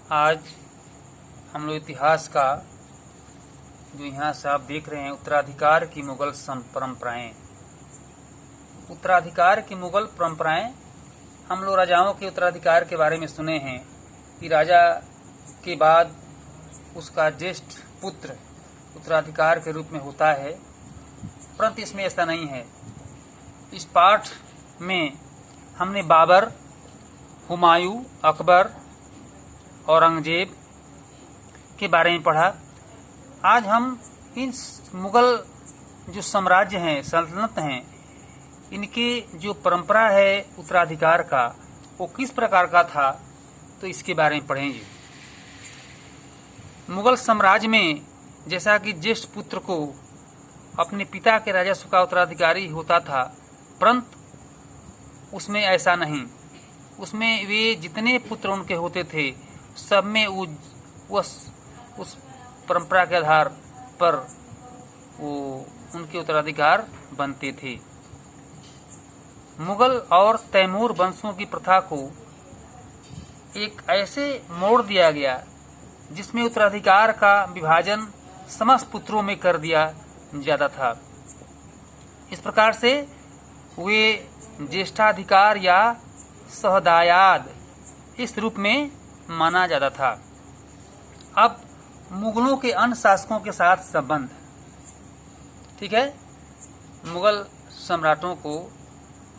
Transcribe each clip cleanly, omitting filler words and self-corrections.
आज हम लोग इतिहास का जो यहाँ से आप देख रहे हैं उत्तराधिकार की मुगल परंपराएं। उत्तराधिकार की मुगल परंपराएं, हम लोग राजाओं के उत्तराधिकार के बारे में सुने हैं कि राजा के बाद उसका ज्येष्ठ पुत्र उत्तराधिकार के रूप में होता है, परंतु इसमें ऐसा नहीं है। इस पाठ में हमने बाबर, हुमायूं, अकबर, औरंगजेब के बारे में पढ़ा। आज हम इन मुगल जो साम्राज्य हैं, सल्तनत हैं, इनके जो परंपरा है उत्तराधिकार का, वो किस प्रकार का था, तो इसके बारे में पढ़ेंगे। मुगल साम्राज्य में जैसा कि ज्येष्ठ पुत्र को अपने पिता के राजस्व का उत्तराधिकारी होता था, परंतु उसमें ऐसा नहीं। उसमें वे जितने पुत्र उनके होते थे, सब में उस परंपरा के आधार पर वो उनके उत्तराधिकार बनते थे। मुगल और तैमूर वंशों की प्रथा को एक ऐसे मोड़ दिया गया जिसमें उत्तराधिकार का विभाजन समस्त पुत्रों में कर दिया जाता था। इस प्रकार से वे ज्येष्ठाधिकार या सहदायाद इस रूप में माना जाता था। अब मुगलों के अन्य शासकों के साथ संबंध, ठीक है। मुगल सम्राटों को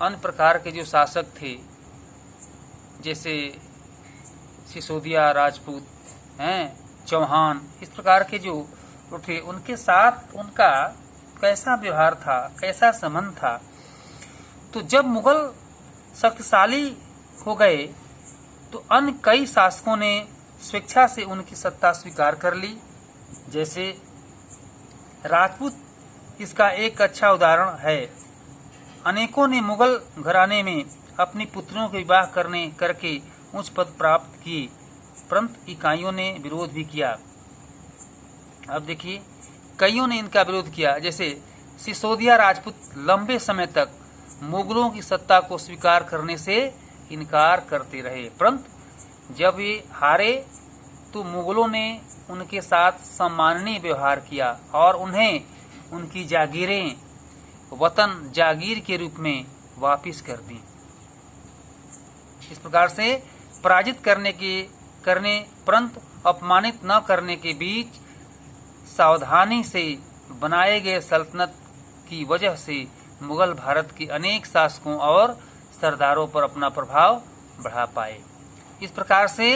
अन्य प्रकार के जो शासक थे, जैसे सिसोदिया राजपूत हैं, चौहान, इस प्रकार के जो थे, उनके साथ उनका कैसा व्यवहार था, कैसा संबंध था। तो जब मुगल शक्तिशाली हो गए तो अन्य कई शासकों ने स्वेच्छा से उनकी सत्ता स्वीकार कर ली। जैसे राजपूत इसका एक अच्छा उदाहरण है। अनेकों ने मुगल घराने में अपनी पुत्रियों के विवाह करके उच्च पद प्राप्त किए, परंतु इकाइयों ने विरोध भी किया। अब देखिए, कईयों ने इनका विरोध किया। जैसे सिसोदिया राजपूत लंबे समय तक मुगलों की सत्ता को स्वीकार करने से इनकार करते रहे, परंतु जब ये हारे तो मुगलों ने उनके साथ सम्माननीय व्यवहार किया और उन्हें उनकी जागीरें वतन जागीर के रूप में वापिस कर दी। इस प्रकार से पराजित करने परंतु अपमानित न करने के बीच सावधानी से बनाए गए सल्तनत की वजह से मुगल भारत के अनेक शासकों और सरदारों पर अपना प्रभाव बढ़ा पाए। इस प्रकार से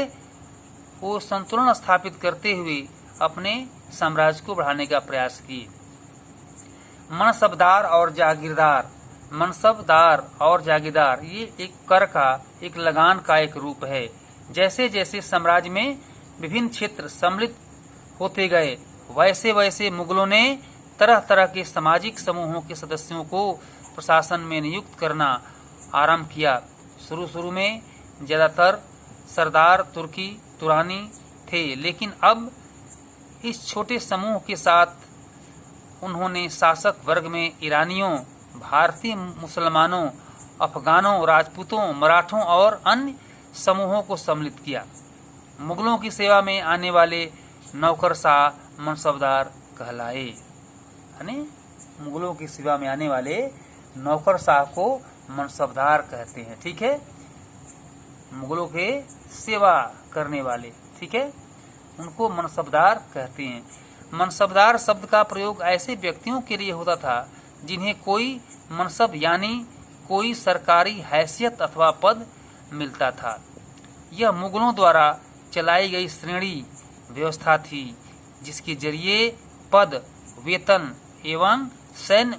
वो संतुलन स्थापित करते हुए अपने साम्राज्य को बढ़ाने का प्रयास किए। मनसबदार और जागीरदार, मनसबदार और जागीरदार ये एक कर का, एक लगान का एक रूप है। जैसे जैसे साम्राज्य में विभिन्न क्षेत्र सम्मिलित होते गए, वैसे वैसे मुगलों ने तरह तरह के सामाजिक समूहों के सदस्यों को प्रशासन में नियुक्त करना आरंभ किया। शुरू में ज़्यादातर सरदार तुरानी थे, लेकिन अब इस छोटे समूह के साथ उन्होंने शासक वर्ग में ईरानियों, भारतीय मुसलमानों, अफगानों, राजपूतों, मराठों और अन्य समूहों को सम्मिलित किया। मुगलों की सेवा में आने वाले नौकरशाह मनसबदार कहलाए। यानी मुगलों की सेवा में आने वाले नौकरशाह को मनसबदार कहते हैं, ठीक है। मुगलों के सेवा करने वाले, ठीक है, उनको मनसबदार कहते हैं। मनसबदार शब्द का प्रयोग ऐसे व्यक्तियों के लिए होता था जिन्हें कोई मनसब यानी कोई सरकारी हैसियत अथवा पद मिलता था। यह मुगलों द्वारा चलाई गई श्रेणी व्यवस्था थी जिसके जरिए पद, वेतन एवं सैन्य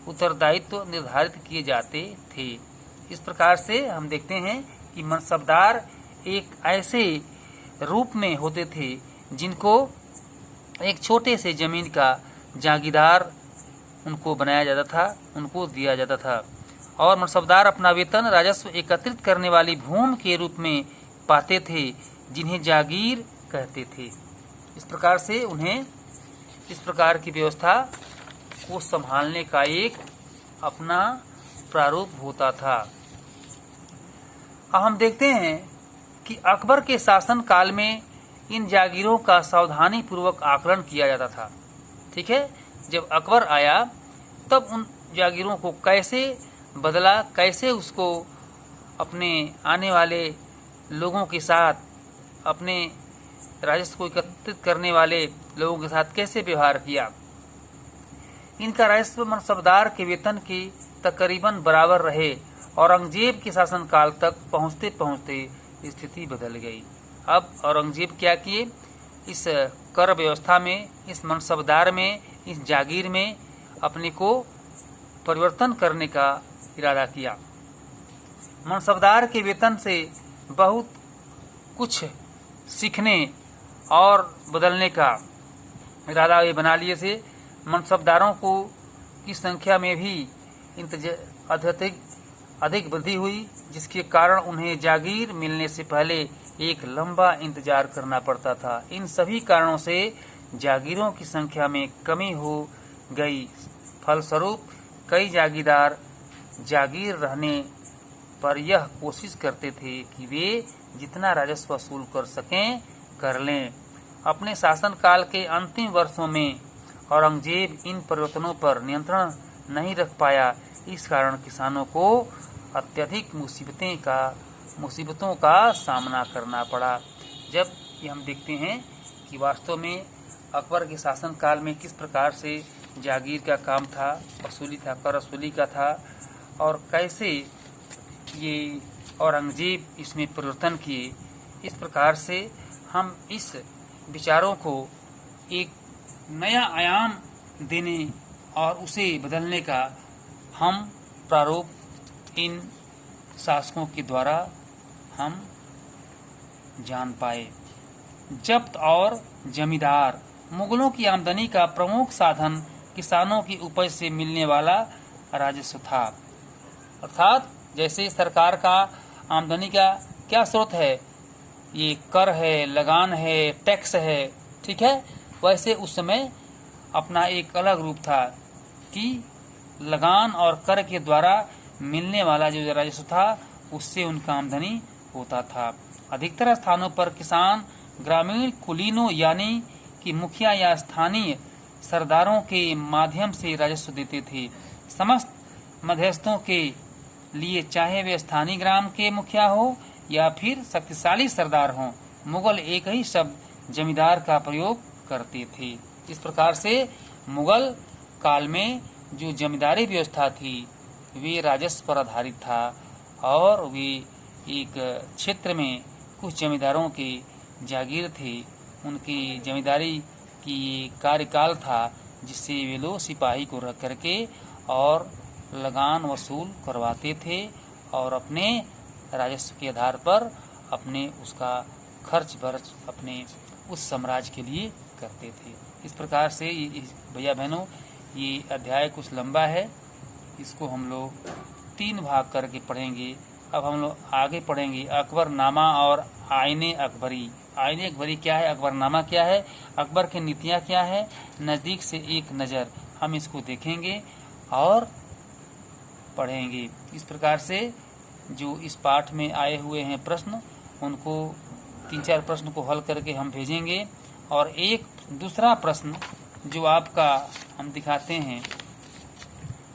उत्तरदायित्व निर्धारित किए जाते थे। इस प्रकार से हम देखते हैं कि मनसबदार एक ऐसे रूप में होते थे जिनको एक छोटे से जमीन का जागीरदार उनको बनाया जाता था, उनको दिया जाता था। और मनसबदार अपना वेतन राजस्व एकत्रित करने वाली भूमि के रूप में पाते थे, जिन्हें जागीर कहते थे। इस प्रकार से उन्हें इस प्रकार की व्यवस्था को संभालने का एक अपना प्रारूप होता था। अब हम देखते हैं कि अकबर के शासन काल में इन जागीरों का सावधानी पूर्वक आकलन किया जाता था। ठीक है, जब अकबर आया तब उन जागीरों को कैसे बदला, कैसे उसको अपने आने वाले लोगों के साथ, अपने राजस्व को एकत्रित करने वाले लोगों के साथ कैसे व्यवहार किया। इनका राजस्व मनसबदार के वेतन की तकरीबन बराबर रहे। औरंगजेब के शासनकाल तक पहुंचते पहुंचते स्थिति बदल गई। अब औरंगजेब क्या किए, इस कर व्यवस्था में, इस मनसबदार में, इस जागीर में अपने को परिवर्तन करने का इरादा किया। मनसबदार के वेतन से बहुत कुछ सीखने और बदलने का इरादा वे बना लिए थे। मनसबदारों को की संख्या में भी अधिक वृद्धि हुई, जिसके कारण उन्हें जागीर मिलने से पहले एक लंबा इंतजार करना पड़ता था। इन सभी कारणों से जागीरों की संख्या में कमी हो गई। फलस्वरूप कई जागीरदार जागीर रहने पर यह कोशिश करते थे कि वे जितना राजस्व वसूल कर सकें कर लें। अपने शासनकाल के अंतिम वर्षों में औरंगजेब इन परिवर्तनों पर नियंत्रण नहीं रख पाया। इस कारण किसानों को अत्यधिक मुसीबतों का सामना करना पड़ा। जब ये हम देखते हैं कि वास्तव में अकबर के शासनकाल में किस प्रकार से जागीर का काम था, वसूली था, कर वसूली का था, और कैसे ये औरंगजेब इसमें परिवर्तन किए, इस प्रकार से हम इस विचारों को एक नया आयाम देने और उसे बदलने का हम प्रारूप इन शासकों के द्वारा हम जान पाए। जब्त और जमींदार। मुगलों की आमदनी का प्रमुख साधन किसानों की उपज से मिलने वाला राजस्व था। अर्थात जैसे सरकार का आमदनी का क्या स्रोत है, ये कर है, लगान है, टैक्स है, ठीक है, वैसे उस समय अपना एक अलग रूप था कि लगान और कर के द्वारा मिलने वाला जो राजस्व था उससे उनका आमदनी होता था। अधिकतर स्थानों पर किसान ग्रामीण कुलीनों यानी कि मुखिया या स्थानीय सरदारों के माध्यम से राजस्व देते थे। समस्त मध्यस्थों के लिए, चाहे वे स्थानीय ग्राम के मुखिया हो या फिर शक्तिशाली सरदार हों, मुगल एक ही शब्द जमींदार का प्रयोग करते थे। इस प्रकार से मुगल काल में जो जमींदारी व्यवस्था थी वे राजस्व पर आधारित था, और वे एक क्षेत्र में कुछ जमींदारों के जागीर थे, उनकी जमींदारी की कार्यकाल था जिससे वे लोग सिपाही को रख करके और लगान वसूल करवाते थे और अपने राजस्व के आधार पर अपने उसका खर्च बर्च अपने उस साम्राज्य के लिए करते थे। इस प्रकार से भैया बहनों, ये अध्याय कुछ लंबा है, इसको हम लोग 3 भाग करके पढ़ेंगे। अब हम लोग आगे पढ़ेंगे अकबरनामा और आईने अकबरी। आईने अकबरी क्या है, अकबरनामा क्या है, अकबर की नीतियाँ क्या है, नज़दीक से एक नज़र हम इसको देखेंगे और पढ़ेंगे। इस प्रकार से जो इस पाठ में आए हुए हैं प्रश्न, उनको 3-4 प्रश्न को हल करके हम भेजेंगे, और एक दूसरा प्रश्न जो आपका हम दिखाते हैं,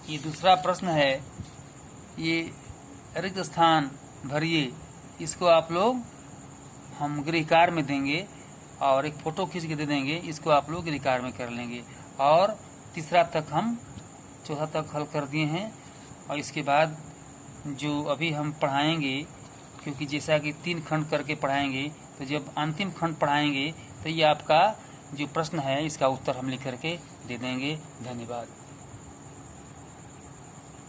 ये दूसरा प्रश्न है, ये रिक्त स्थान भरिए, इसको आप लोग हम गृह कार्य में देंगे और एक फ़ोटो खींच के दे देंगे, इसको आप लोग गृह कार्य में कर लेंगे। और तीसरा तक हम चौथा तक हल कर दिए हैं, और इसके बाद जो अभी हम पढ़ाएंगे, क्योंकि जैसा कि 3 खंड करके पढ़ाएंगे, तो जब अंतिम खंड पढ़ाएंगे तो ये आपका जो प्रश्न है इसका उत्तर हम लिख करके दे देंगे। धन्यवाद।